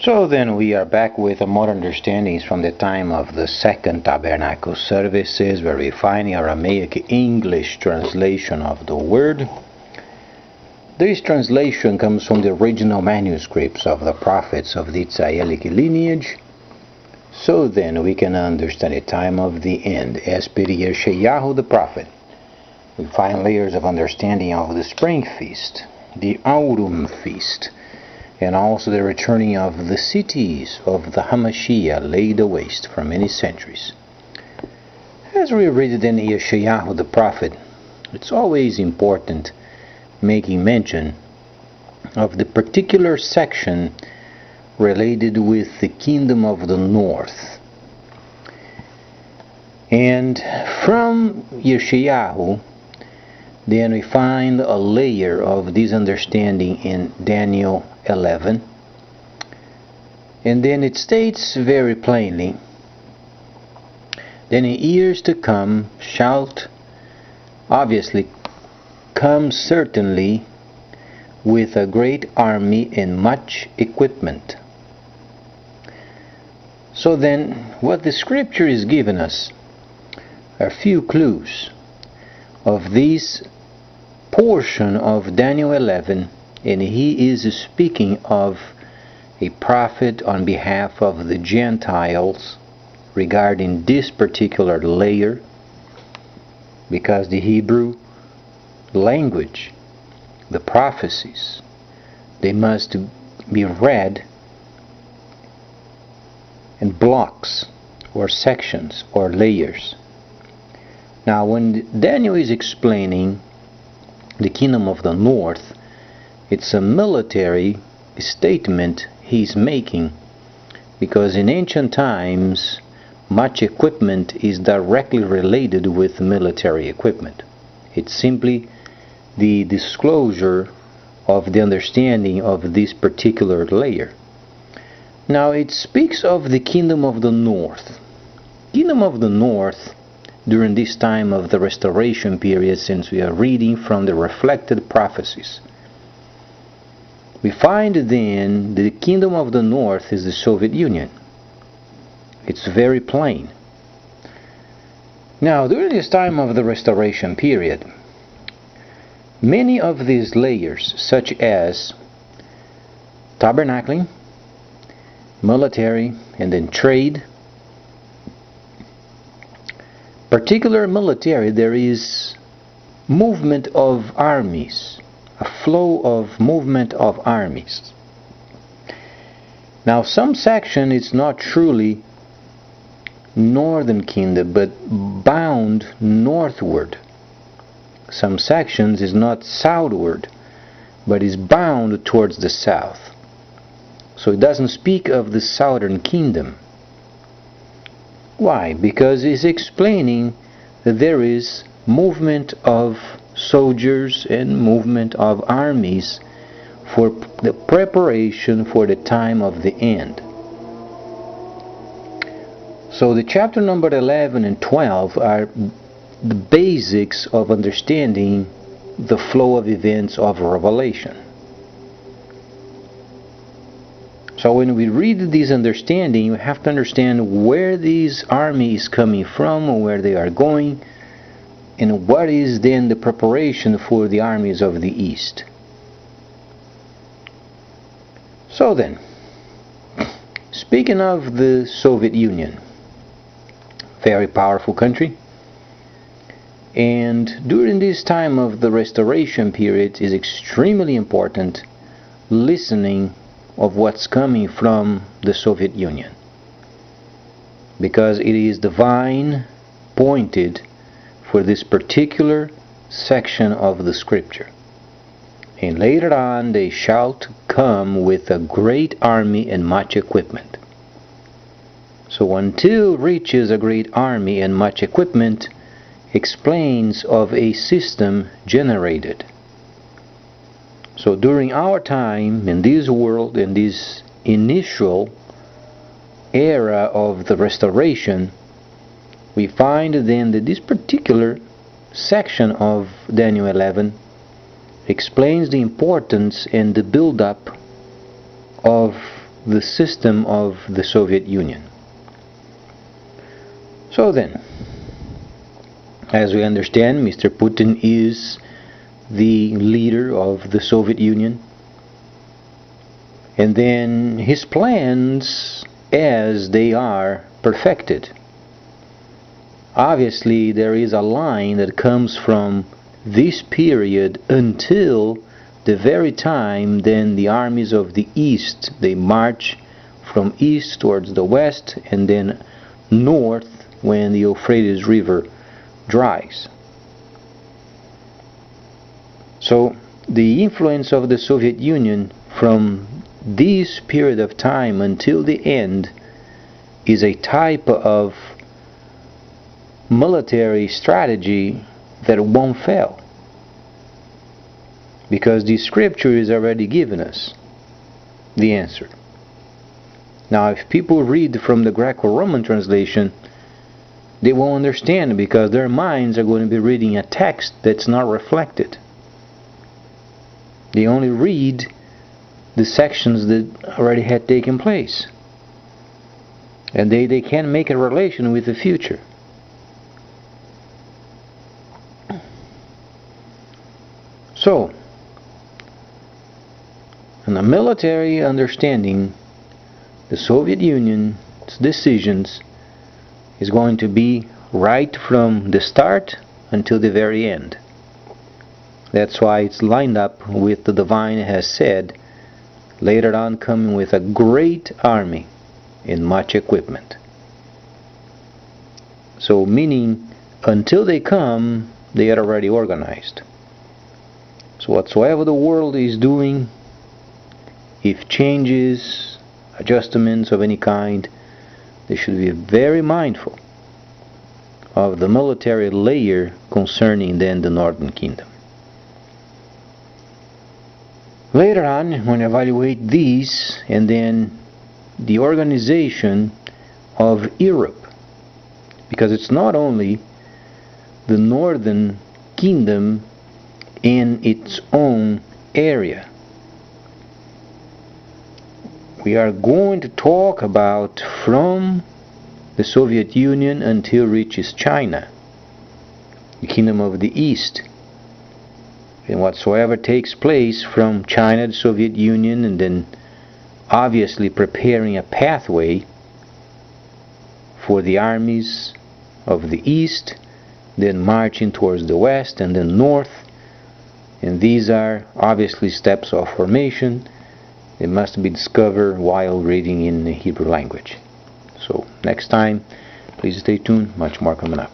So then we are back with more understandings from the time of the Second Tabernacle services, where we find the Aramaic English translation of the word. This translation comes from the original manuscripts of the prophets of the Israelic lineage. So then we can understand the time of the end. As per Yeshayahu the prophet, we find layers of understanding of the spring feast, the autumn feast, and also the returning of the cities of the Hamashiach laid waste for many centuries. As we read it in Yeshayahu the prophet, it's always important making mention of the particular section related with the kingdom of the north. And from Yeshayahu, then we find a layer of this understanding in Daniel 11, and then it states very plainly, then in years to come shalt obviously come certainly with a great army and much equipment. So then what the scripture is giving us are few clues of this portion of Daniel 11, and he is speaking of a prophet on behalf of the Gentiles regarding this particular layer, because the Hebrew language, the prophecies, they must be read in blocks or sections or layers. Now when Daniel is explaining the kingdom of the north, it's a military statement he's making, because in ancient times much equipment is directly related with military equipment. It's simply the disclosure of the understanding of this particular layer. Now it speaks of the kingdom of the north. Kingdom of the north during this time of the restoration period, since we are reading from the reflected prophecies, we find then the kingdom of the north is the Soviet Union. It's very plain. Now during this time of the restoration period, many of these layers, such as tabernacling, military, and then trade, particular military, there is movement of armies, a flow of movement of armies. Now some section is not truly northern kingdom, but bound northward. Some sections is not southward, but is bound towards the south. So it doesn't speak of the southern kingdom. Why? Because it's explaining that there is movement of soldiers and movement of armies for the preparation for the time of the end. So the chapter number 11 and 12 are the basics of understanding the flow of events of Revelation. So when we read this understanding, you have to understand where these armies is coming from, or where they are going, and what is then the preparation for the armies of the East. So then, speaking of the Soviet Union, very powerful country, and during this time of the restoration period is extremely important listening of what's coming from the Soviet Union, because it is divine pointed for this particular section of the scripture. And later on they shall come with a great army and much equipment. So until reaches a great army and much equipment explains of a system generated. So during our time in this world, in this initial era of the restoration, we find then that this particular section of Daniel 11 explains the importance and the build-up of the system of the Soviet Union. So then, as we understand, Mr. Putin is the leader of the Soviet Union, and then his plans, as they are perfected, obviously there is a line that comes from this period until the very time then the armies of the East, they march from east towards the west and then north when the Euphrates River dries. So the influence of the Soviet Union from this period of time until the end is a type of military strategy that won't fail, because the scripture is already given us the answer. Now if people read from the Greco-Roman translation, they won't understand, because their minds are going to be reading a text that's not reflected. They only read the sections that already had taken place, and they can't make a relation with the future. So, in a military understanding, the Soviet Union's decisions is going to be right from the start until the very end. That's why it's lined up with the divine has said, later on coming with a great army and much equipment. So meaning until they come, they are already organized. So whatsoever the world is doing, if changes, adjustments of any kind, they should be very mindful of the military layer concerning then the Northern Kingdom. Later on, when we evaluate these, and then the organization of Europe, because it's not only the Northern Kingdom in its own area. We are going to talk about from the Soviet Union until reaches China, the Kingdom of the East, and whatsoever takes place from China, the Soviet Union, and then obviously preparing a pathway for the armies of the East, then marching towards the West and then North. And these are obviously steps of formation. They must be discovered while reading in the Hebrew language. So next time, please stay tuned. Much more coming up.